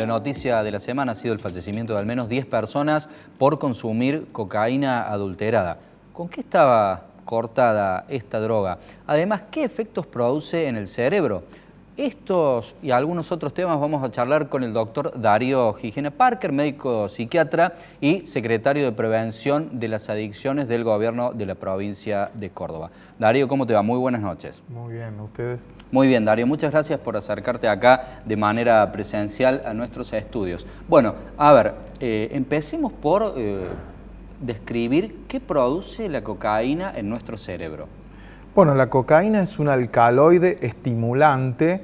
La noticia de la semana ha sido el fallecimiento de al menos 10 personas por consumir cocaína adulterada. ¿Con qué estaba cortada esta droga? Además, ¿qué efectos produce en el cerebro? Estos y algunos otros temas vamos a charlar con el doctor Darío Gijena Parker, médico psiquiatra y secretario de Prevención de las Adicciones del Gobierno de la provincia de Córdoba. Darío, ¿cómo te va? Muy buenas noches. Muy bien, ¿ustedes? Muy bien, Darío. Muchas gracias por acercarte acá de manera presencial a nuestros estudios. Bueno, a ver, empecemos por describir qué produce la cocaína en nuestro cerebro. Bueno, la cocaína es un alcaloide estimulante.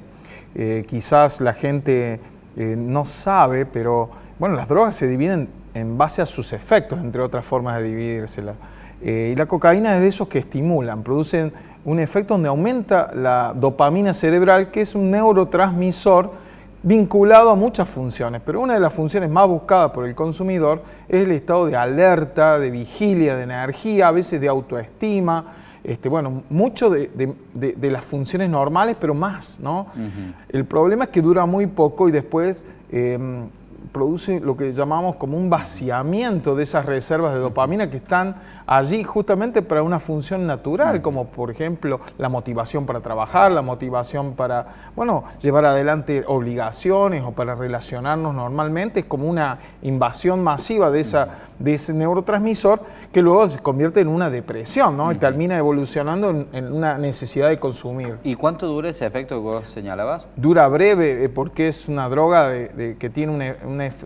Quizás la gente no sabe, pero bueno, las drogas se dividen en base a sus efectos, entre otras formas de dividírselas. Y la cocaína es de esos que estimulan, producen un efecto donde aumenta la dopamina cerebral, que es un neurotransmisor vinculado a muchas funciones, pero una de las funciones más buscadas por el consumidor es el estado de alerta, de vigilia, de energía, a veces de autoestima. Bueno, mucho de las funciones normales, pero más, ¿no? El problema es que dura muy poco y después produce lo que llamamos como un vaciamiento de esas reservas de dopamina que están allí justamente para una función natural, como por ejemplo la motivación para trabajar, la motivación para, bueno, llevar adelante obligaciones o para relacionarnos normalmente. Es como una invasión masiva de ese neurotransmisor que luego se convierte en una depresión, ¿no? Y termina evolucionando en una necesidad de consumir. ¿Y cuánto dura ese efecto que vos señalabas? Dura breve porque es una droga que tiene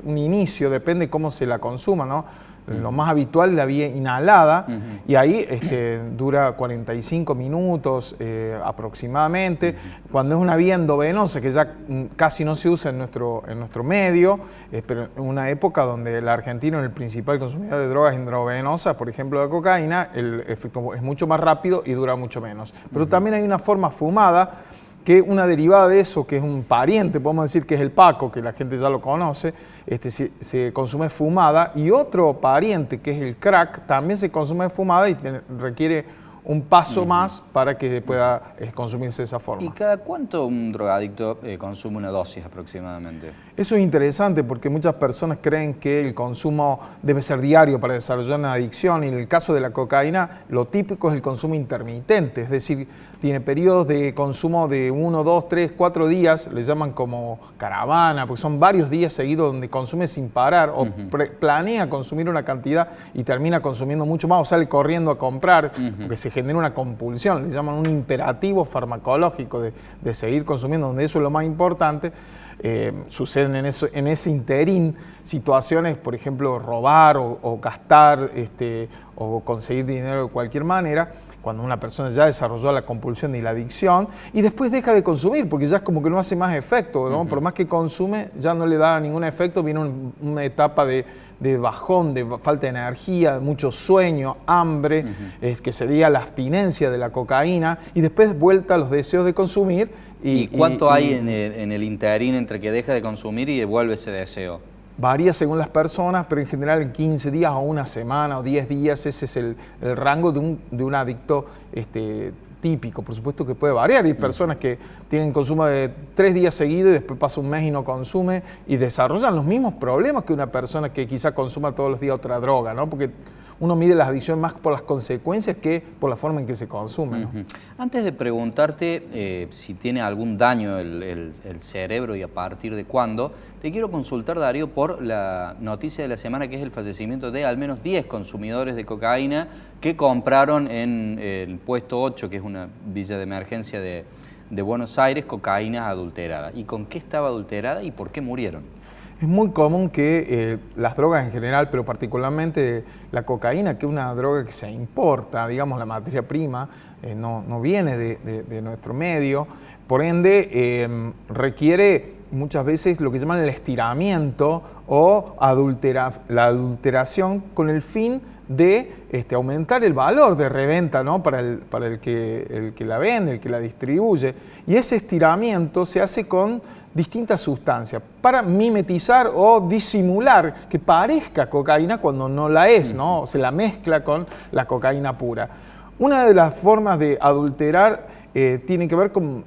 un inicio, depende cómo se la consuma, ¿no? Lo más habitual es la vía inhalada y ahí dura 45 minutos aproximadamente. Cuando es una vía endovenosa, que ya casi no se usa en nuestro medio, pero en una época donde el argentino es el principal consumidor de drogas endovenosas, por ejemplo la cocaína, el efecto es mucho más rápido y dura mucho menos. Pero también hay una forma fumada, que una derivada de eso, que es un pariente, podemos decir que es el Paco, que la gente ya lo conoce, se consume fumada, y otro pariente, que es el crack, también se consume fumada y requiere un paso más para que pueda consumirse de esa forma. ¿Y cada cuánto un drogadicto consume una dosis aproximadamente? Eso es interesante porque muchas personas creen que el consumo debe ser diario para desarrollar una adicción, y en el caso de la cocaína lo típico es el consumo intermitente, es decir, tiene periodos de consumo de 1, 2, 3, 4 días, le llaman como caravana, porque son varios días seguidos donde consume sin parar o planea consumir una cantidad y termina consumiendo mucho más o sale corriendo a comprar porque se genera una compulsión, le llaman un imperativo farmacológico de seguir consumiendo, donde eso es lo más importante. Suceden en ese interín situaciones, por ejemplo, robar o gastar o conseguir dinero de cualquier manera, cuando una persona ya desarrolló la compulsión y la adicción, y después deja de consumir, porque ya es como que no hace más efecto, ¿no? Por más que consume, ya no le da ningún efecto, viene una etapa de bajón, de falta de energía, de mucho sueño, hambre, que sería la abstinencia de la cocaína, y después vuelta a los deseos de consumir. ¿Y cuánto hay en el interín entre que deja de consumir y devuelve ese deseo? Varía según las personas, pero en general en 15 días o una semana o 10 días, ese es el rango de un adicto típico. Por supuesto que puede variar. Hay personas que tienen consumo de 3 días seguidos y después pasa un mes y no consume y desarrollan los mismos problemas que una persona que quizá consuma todos los días otra droga, ¿no? Porque uno mide las adicciones más por las consecuencias que por la forma en que se consume, ¿no? Antes de preguntarte si tiene algún daño el cerebro y a partir de cuándo, te quiero consultar, Darío, por la noticia de la semana, que es el fallecimiento de al menos 10 consumidores de cocaína que compraron en el puesto 8, que es una villa de emergencia de Buenos Aires, cocaína adulterada. ¿Y con qué estaba adulterada y por qué murieron? Es muy común que las drogas en general, pero particularmente la cocaína, que es una droga que se importa, digamos, la materia prima, no viene de nuestro medio, por ende requiere muchas veces lo que llaman el estiramiento o la adulteración con el fin de aumentar el valor de reventa, ¿no? para el que la vende, el que la distribuye. Y ese estiramiento se hace con distintas sustancias para mimetizar o disimular que parezca cocaína cuando no la es, ¿no? Se la mezcla con la cocaína pura. Una de las formas de adulterar tiene que ver con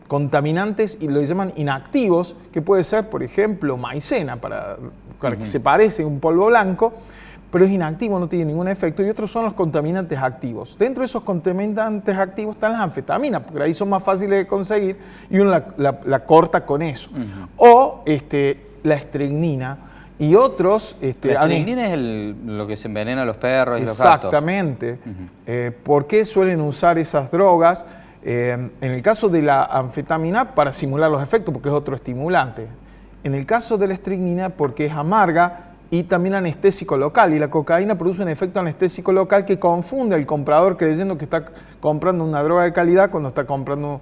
contaminantes y lo llaman inactivos, que puede ser, por ejemplo, maicena, para que se parece a un polvo blanco, pero es inactivo, no tiene ningún efecto, y otros son los contaminantes activos. Dentro de esos contaminantes activos están las anfetaminas, porque ahí son más fáciles de conseguir y uno la corta con eso. O la estrecnina y otros... la estrecnina es lo que se envenena a los perros y los gatos. Exactamente. ¿Por qué suelen usar esas drogas? En el caso de la anfetamina, para simular los efectos, porque es otro estimulante. En el caso de la estrecnina, porque es amarga y también anestésico local. Y la cocaína produce un efecto anestésico local que confunde al comprador creyendo que está comprando una droga de calidad cuando está comprando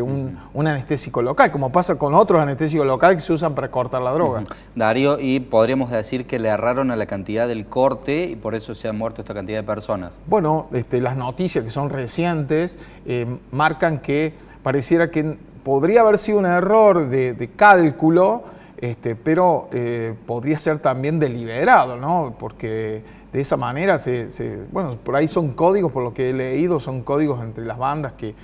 un anestésico local, como pasa con otros anestésicos locales que se usan para cortar la droga. Darío, y podríamos decir que le erraron a la cantidad del corte y por eso se han muerto esta cantidad de personas. Bueno, las noticias que son recientes marcan que pareciera que podría haber sido un error de cálculo, pero podría ser también deliberado, ¿no? Porque de esa manera, bueno, por ahí son códigos, por lo que he leído, son códigos entre las bandas que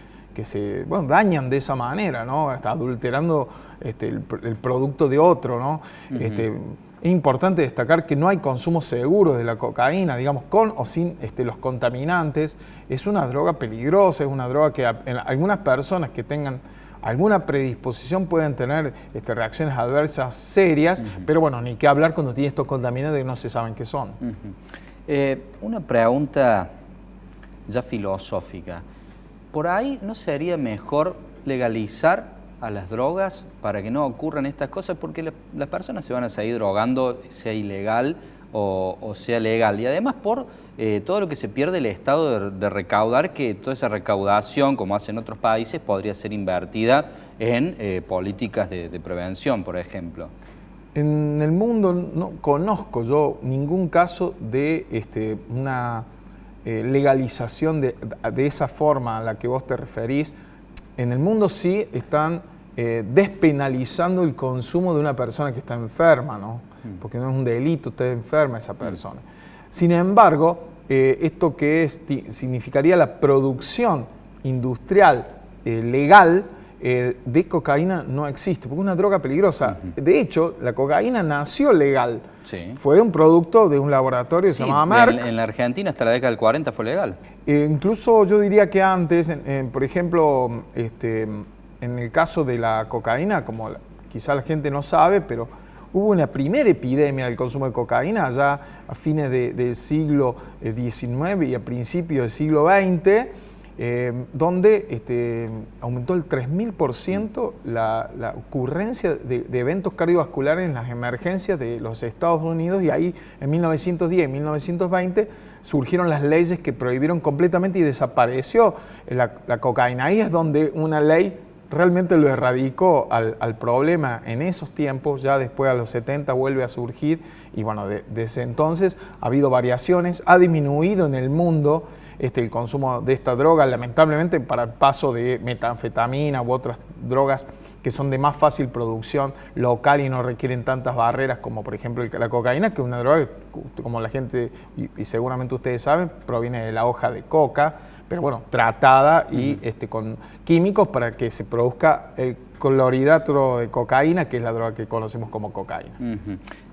se dañan de esa manera, ¿no? Hasta adulterando el producto de otro, ¿no? Es importante destacar que no hay consumo seguro de la cocaína, digamos, con o sin los contaminantes. Es una droga peligrosa, es una droga que algunas personas que tengan alguna predisposición pueden tener reacciones adversas serias, pero bueno, ni qué hablar cuando tiene estos contaminantes que no se saben qué son. Una pregunta ya filosófica. ¿Por ahí no sería mejor legalizar a las drogas para que no ocurran estas cosas? Porque las personas se van a seguir drogando, sea ilegal o sea legal. Y además por todo lo que se pierde el Estado de recaudar, que toda esa recaudación, como hacen otros países, podría ser invertida en políticas de prevención, por ejemplo. En el mundo no conozco yo ningún caso de una legalización de esa forma a la que vos te referís. En el mundo sí están despenalizando el consumo de una persona que está enferma, ¿no? Porque no es un delito, está enferma esa persona. Sin embargo, esto que significaría la producción industrial legal de cocaína no existe, porque es una droga peligrosa. De hecho, la cocaína nació legal. Sí. Fue un producto de un laboratorio que se llamaba Merck. En la Argentina hasta la década del 40 fue legal. Incluso yo diría que antes, por ejemplo, en el caso de la cocaína, como quizá la gente no sabe, pero hubo una primera epidemia del consumo de cocaína allá a fines del siglo XIX y a principios del siglo XX, donde aumentó el 3000% la ocurrencia de eventos cardiovasculares en las emergencias de los Estados Unidos, y ahí en 1910 y 1920 surgieron las leyes que prohibieron completamente y desapareció la cocaína. Ahí es donde una ley realmente lo erradicó al problema en esos tiempos. Ya después a los 70 vuelve a surgir y bueno, desde entonces ha habido variaciones, ha disminuido en el mundo el consumo de esta droga, lamentablemente para el paso de metanfetamina u otras drogas que son de más fácil producción local y no requieren tantas barreras como por ejemplo la cocaína, que es una droga que, como la gente y seguramente ustedes saben, proviene de la hoja de coca, pero bueno, tratada y con químicos para que se produzca el clorhidrato de cocaína, que es la droga que conocemos como cocaína.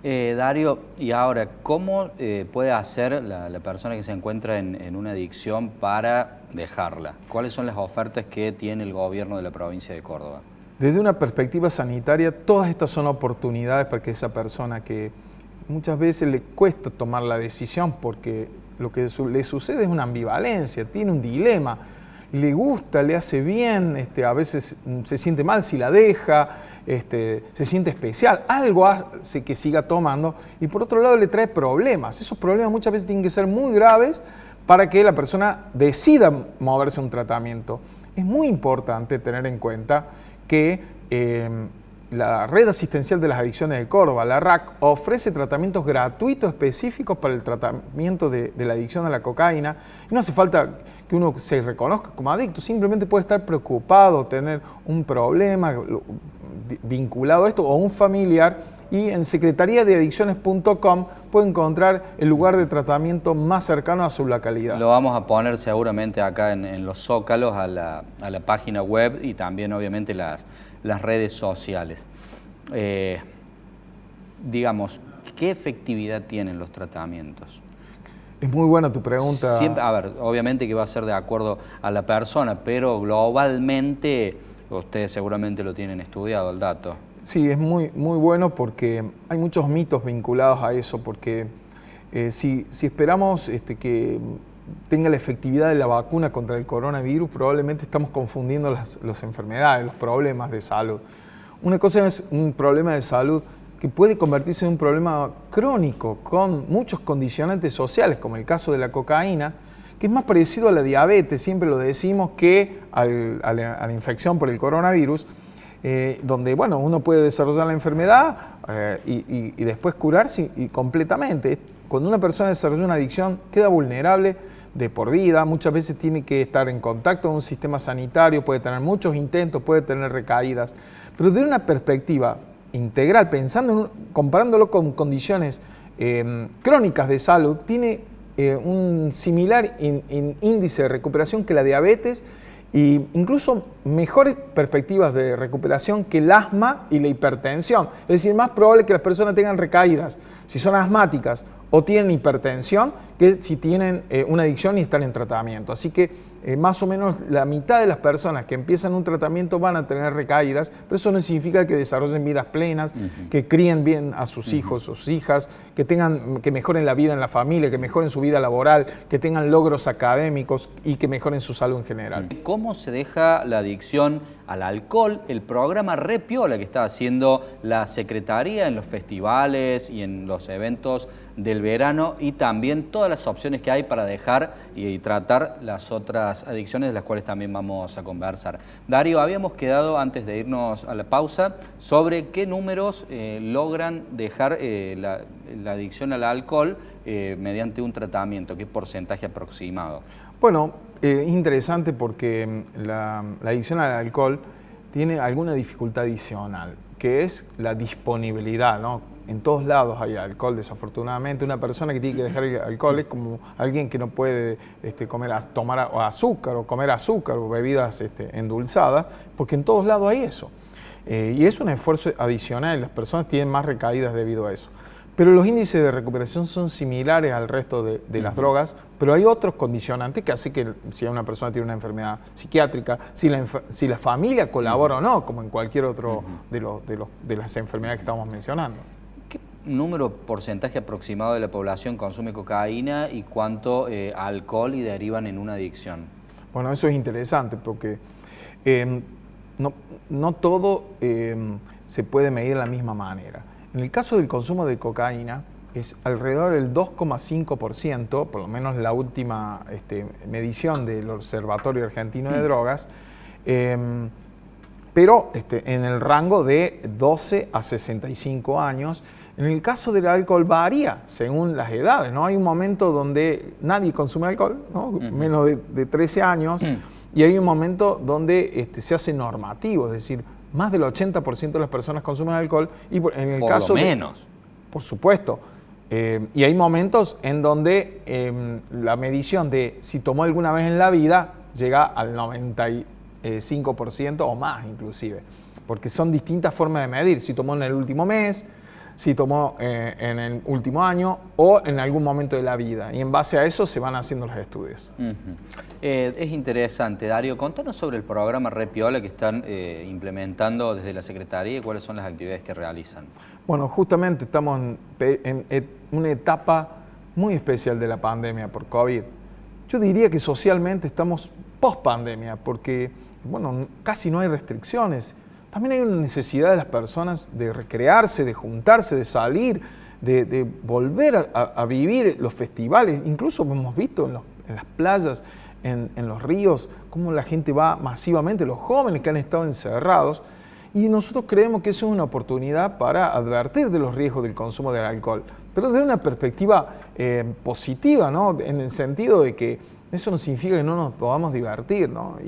Darío, y ahora, ¿cómo puede hacer la persona que se encuentra en una adicción para dejarla? ¿Cuáles son las ofertas que tiene el gobierno de la provincia de Córdoba? Desde una perspectiva sanitaria, todas estas son oportunidades para que esa persona que muchas veces le cuesta tomar la decisión porque lo que le sucede es una ambivalencia, tiene un dilema, le gusta, le hace bien, a veces se siente mal si la deja, se siente especial, algo hace que siga tomando y por otro lado le trae problemas. Esos problemas muchas veces tienen que ser muy graves para que la persona decida moverse a un tratamiento. Es muy importante tener en cuenta que la Red Asistencial de las Adicciones de Córdoba, la RAC, ofrece tratamientos gratuitos específicos para el tratamiento de la adicción a la cocaína. Y no hace falta que uno se reconozca como adicto, simplemente puede estar preocupado, tener un problema vinculado a esto o un familiar y en secretariadeadicciones.com puede encontrar el lugar de tratamiento más cercano a su localidad. Lo vamos a poner seguramente acá en los zócalos a la página web y también obviamente las redes sociales. Digamos, ¿qué efectividad tienen los tratamientos? Es muy buena tu pregunta. Siempre, a ver, obviamente que va a ser de acuerdo a la persona, pero globalmente ustedes seguramente lo tienen estudiado el dato. Sí, es muy bueno porque hay muchos mitos vinculados a eso, porque si esperamos que tenga la efectividad de la vacuna contra el coronavirus, probablemente estamos confundiendo las enfermedades, los problemas de salud. Una cosa es un problema de salud que puede convertirse en un problema crónico con muchos condicionantes sociales, como el caso de la cocaína, que es más parecido a la diabetes, siempre lo decimos, que a la infección por el coronavirus, donde bueno, uno puede desarrollar la enfermedad y después curarse completamente. Cuando una persona desarrolla una adicción, queda vulnerable de por vida, muchas veces tiene que estar en contacto con un sistema sanitario, puede tener muchos intentos, puede tener recaídas, pero de una perspectiva integral, comparándolo con condiciones crónicas de salud, tiene un similar índice de recuperación que la diabetes e incluso mejores perspectivas de recuperación que el asma y la hipertensión. Es decir, es más probable que las personas tengan recaídas si son asmáticas o tienen hipertensión que si tienen una adicción y están en tratamiento. Así que más o menos la mitad de las personas que empiezan un tratamiento van a tener recaídas, pero eso no significa que desarrollen vidas plenas, que críen bien a sus hijos o sus hijas, que mejoren la vida en la familia, que mejoren su vida laboral, que tengan logros académicos y que mejoren su salud en general. ¿Cómo se deja la adicción al alcohol? El programa Re Piola que está haciendo la Secretaría en los festivales y en los eventos del verano, y también todas las opciones que hay para dejar y tratar las otras adicciones de las cuales también vamos a conversar. Darío, habíamos quedado antes de irnos a la pausa sobre qué números logran dejar la adicción al alcohol mediante un tratamiento, qué porcentaje aproximado. Bueno, es interesante porque la adicción al alcohol tiene alguna dificultad adicional, que es la disponibilidad, ¿no? En todos lados hay alcohol, desafortunadamente. Una persona que tiene que dejar el alcohol es como alguien que no puede tomar azúcar o comer azúcar o bebidas endulzadas, porque en todos lados hay eso. Y es un esfuerzo adicional, las personas tienen más recaídas debido a eso. Pero los índices de recuperación son similares al resto de las drogas, pero hay otros condicionantes que hacen que si una persona tiene una enfermedad psiquiátrica, si la familia colabora o no, como en cualquier otro de las enfermedades que estamos mencionando. ¿Qué número, porcentaje aproximado de la población consume cocaína y cuánto alcohol y derivan en una adicción? Bueno, eso es interesante porque no todo se puede medir de la misma manera. En el caso del consumo de cocaína es alrededor del 2,5%, por lo menos la última medición del Observatorio Argentino de Drogas, pero en el rango de 12 a 65 años. En el caso del alcohol varía según las edades, ¿no? Hay un momento donde nadie consume alcohol, ¿no? Menos de 13 años, y hay un momento donde se hace normativo, es decir, más del 80% de las personas consumen alcohol. Y en el caso por lo menos. Por supuesto. Y hay momentos en donde la medición de si tomó alguna vez en la vida llega al 95% o más inclusive. Porque son distintas formas de medir. Si tomó en el último mes, si tomó en el último año o en algún momento de la vida. Y en base a eso se van haciendo los estudios. Es interesante. Darío, contanos sobre el programa Re Piola que están implementando desde la Secretaría y cuáles son las actividades que realizan. Bueno, justamente estamos en una etapa muy especial de la pandemia por COVID. Yo diría que socialmente estamos post-pandemia porque, bueno, casi no hay restricciones. También hay una necesidad de las personas de recrearse, de juntarse, de salir, de volver a vivir los festivales. Incluso hemos visto en las playas, en los ríos, cómo la gente va masivamente, los jóvenes que han estado encerrados. Y nosotros creemos que eso es una oportunidad para advertir de los riesgos del consumo del alcohol, pero desde una perspectiva positiva, ¿no? En el sentido de que eso no significa que no nos podamos divertir, ¿no?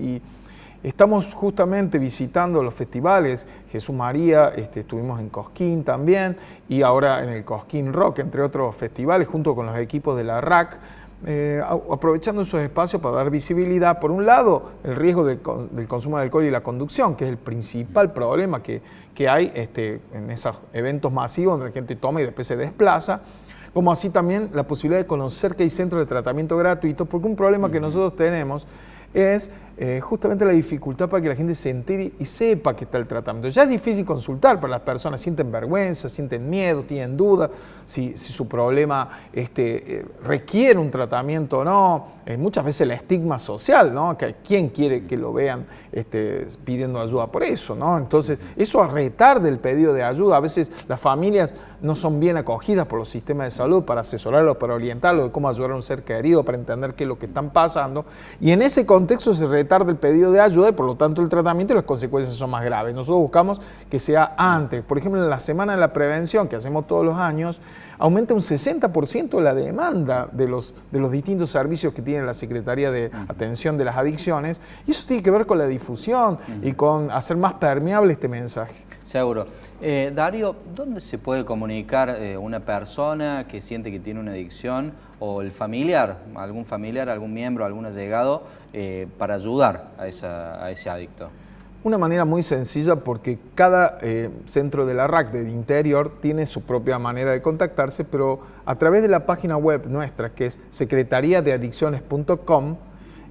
Estamos justamente visitando los festivales, Jesús María, estuvimos en Cosquín también, y ahora en el Cosquín Rock, entre otros festivales, junto con los equipos de la RAC, aprovechando esos espacios para dar visibilidad, por un lado, el riesgo del consumo de alcohol y la conducción, que es el principal problema que hay en esos eventos masivos donde la gente toma y después se desplaza, como así también la posibilidad de conocer que hay centros de tratamiento gratuitos, porque un problema que nosotros tenemos es justamente la dificultad para que la gente se entere y sepa que está el tratamiento. Ya es difícil consultar para las personas, sienten vergüenza, sienten miedo, tienen dudas si su problema requiere un tratamiento o no. Muchas veces el estigma social, ¿no? Que quién quiere que lo vean pidiendo ayuda por eso, ¿no? Entonces, eso retarda el pedido de ayuda. A veces las familias no son bien acogidas por los sistemas de salud para asesorarlos, para orientarlos de cómo ayudar a un ser querido, para entender qué es lo que están pasando. Y en ese contexto se retarda el pedido de ayuda y por lo tanto el tratamiento y las consecuencias son más graves. Nosotros buscamos que sea antes. Por ejemplo, en la Semana de la Prevención que hacemos todos los años, aumenta un 60% la demanda de los distintos servicios que tiene la Secretaría de Atención de las Adicciones, y eso tiene que ver con la difusión y con hacer más permeable este mensaje. Seguro. Darío, ¿dónde se puede comunicar una persona que siente que tiene una adicción o el familiar, algún miembro, algún allegado, para ayudar a ese adicto? Una manera muy sencilla, porque cada centro de la RAC del interior tiene su propia manera de contactarse, pero a través de la página web nuestra, que es secretariadeadicciones.com,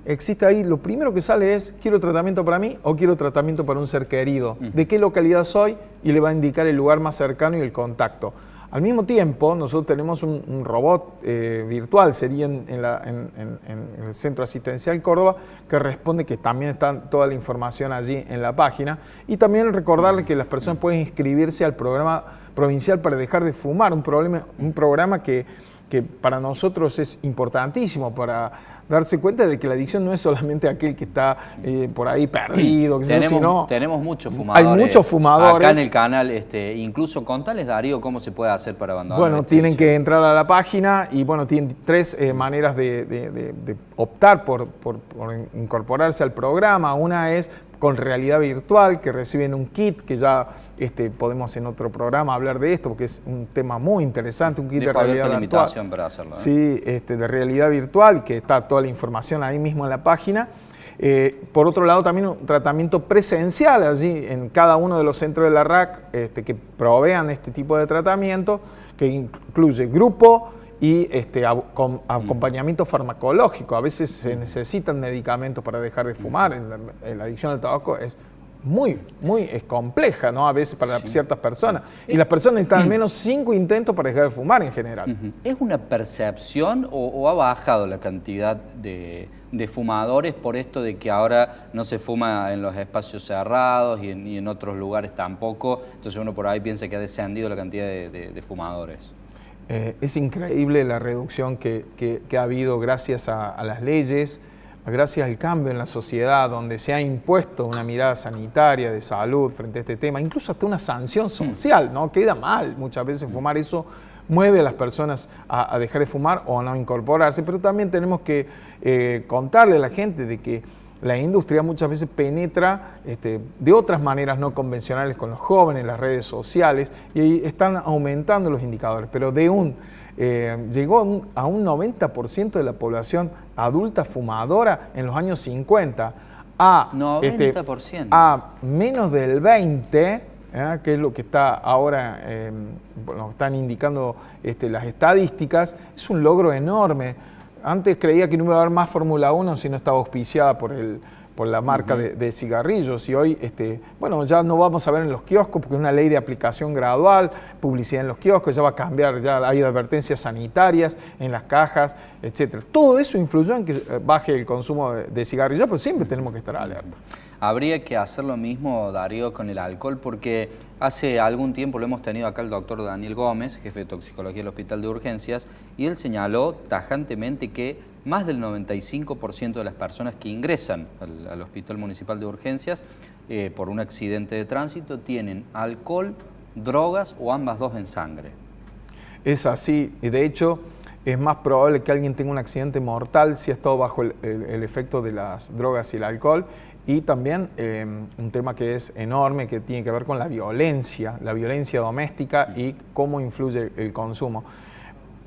existe ahí, lo primero que sale es, ¿quiero tratamiento para mí o quiero tratamiento para un ser querido? ¿De qué localidad soy? Y le va a indicar el lugar más cercano y el contacto. Al mismo tiempo, nosotros tenemos un robot virtual, sería en el Centro Asistencial Córdoba, que responde, que también está toda la información allí en la página. Y también recordarles que las personas pueden inscribirse al programa provincial para dejar de fumar, un programa que para nosotros es importantísimo para darse cuenta de que la adicción no es solamente aquel que está por ahí perdido, tenemos muchos fumadores. Hay muchos fumadores. Acá en el canal, incluso contales, Darío, cómo se puede hacer para abandonar. Bueno, tienen que entrar a la página y bueno, tienen tres maneras de optar por incorporarse al programa. Una es con realidad virtual, que reciben un kit, que ya podemos en otro programa hablar de esto, porque es un tema muy interesante, un kit de realidad virtual. Para hacerlo, Sí, de realidad virtual, que está toda la información ahí mismo en la página. Por otro lado, también un tratamiento presencial allí en cada uno de los centros de la RAC que provean este tipo de tratamiento, que incluye grupo y acompañamiento farmacológico. A veces se necesitan medicamentos para dejar de fumar. La adicción al tabaco es muy compleja, ¿no? A veces para ciertas personas. Y las personas necesitan al menos 5 intentos para dejar de fumar en general. ¿Es una percepción o ha bajado la cantidad de fumadores por esto de que ahora no se fuma en los espacios cerrados y en otros lugares tampoco? Entonces uno por ahí piensa que ha descendido la cantidad de fumadores. Es increíble la reducción que ha habido gracias a las leyes, gracias al cambio en la sociedad, donde se ha impuesto una mirada sanitaria, de salud frente a este tema, incluso hasta una sanción social, ¿no? Queda mal muchas veces fumar, eso mueve a las personas a dejar de fumar o a no incorporarse, pero también tenemos que contarle a la gente de que la industria muchas veces penetra de otras maneras no convencionales con los jóvenes, las redes sociales, y ahí están aumentando los indicadores, pero llegó a un 90% de la población adulta fumadora en los años 50 a 90%. A menos del 20%, que es lo que está ahora, nos están indicando las estadísticas. Es un logro enorme. Antes creía que no iba a haber más Fórmula 1 si no estaba auspiciada por la marca de cigarrillos, y hoy bueno, ya no vamos a ver en los kioscos porque es una ley de aplicación gradual, publicidad en los kioscos, ya va a cambiar, ya hay advertencias sanitarias en las cajas, etcétera. Todo eso influyó en que baje el consumo de cigarrillos, pero siempre tenemos que estar alerta. Habría que hacer lo mismo, Darío, con el alcohol, porque hace algún tiempo lo hemos tenido acá el doctor Daniel Gómez, jefe de toxicología del Hospital de Urgencias, y él señaló tajantemente que más del 95% de las personas que ingresan al Hospital Municipal de Urgencias por un accidente de tránsito tienen alcohol, drogas o ambas dos en sangre. Es así, y de hecho es más probable que alguien tenga un accidente mortal si ha estado bajo el efecto de las drogas y el alcohol, y también un tema que es enorme, que tiene que ver con la violencia doméstica y cómo influye el consumo.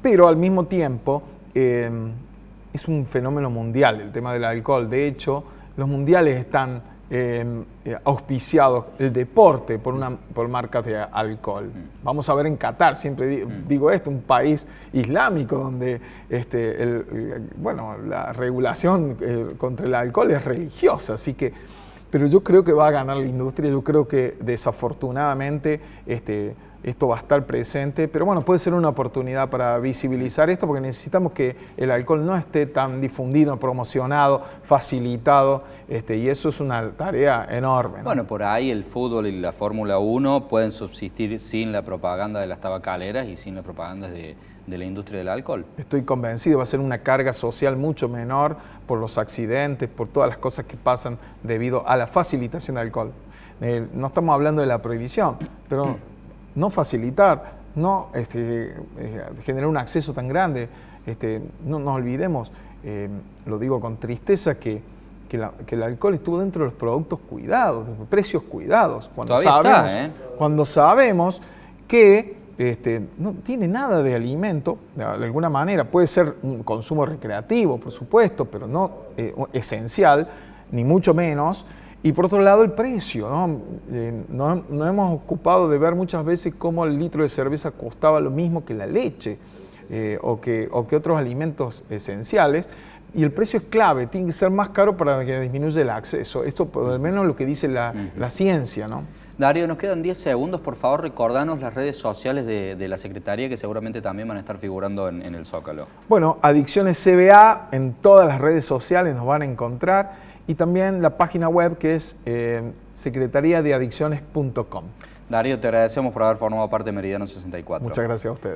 Pero al mismo tiempo es un fenómeno mundial el tema del alcohol. De hecho, los mundiales están auspiciados, el deporte, por marcas de alcohol. Vamos a ver en Qatar, siempre digo esto, un país islámico donde la regulación contra el alcohol es religiosa, así que, pero yo creo que va a ganar la industria, yo creo que desafortunadamente esto va a estar presente, pero bueno, puede ser una oportunidad para visibilizar esto, porque necesitamos que el alcohol no esté tan difundido, promocionado, facilitado, y eso es una tarea enorme, ¿no? Bueno, por ahí el fútbol y la Fórmula 1 pueden subsistir sin la propaganda de las tabacaleras y sin la propaganda de la industria del alcohol. Estoy convencido, va a ser una carga social mucho menor por los accidentes, por todas las cosas que pasan debido a la facilitación del alcohol. No estamos hablando de la prohibición, pero no facilitar, no generar un acceso tan grande. No nos olvidemos, lo digo con tristeza, que el alcohol estuvo dentro de los productos cuidados, de precios cuidados. Cuando sabemos que no tiene nada de alimento, de alguna manera, puede ser un consumo recreativo, por supuesto, pero no esencial, ni mucho menos. Y por otro lado, el precio, ¿no? Nos hemos ocupado de ver muchas veces cómo el litro de cerveza costaba lo mismo que la leche o que otros alimentos esenciales. Y el precio es clave, tiene que ser más caro para que disminuya el acceso. Esto por lo menos lo que dice la ciencia, ¿no? Darío, nos quedan 10 segundos, por favor, recordanos las redes sociales de la Secretaría, que seguramente también van a estar figurando en el Zócalo. Bueno, Adicciones CBA, en todas las redes sociales nos van a encontrar, y también la página web que es secretariadeadicciones.com. Darío, te agradecemos por haber formado parte de Meridiano 64. Muchas gracias a ustedes.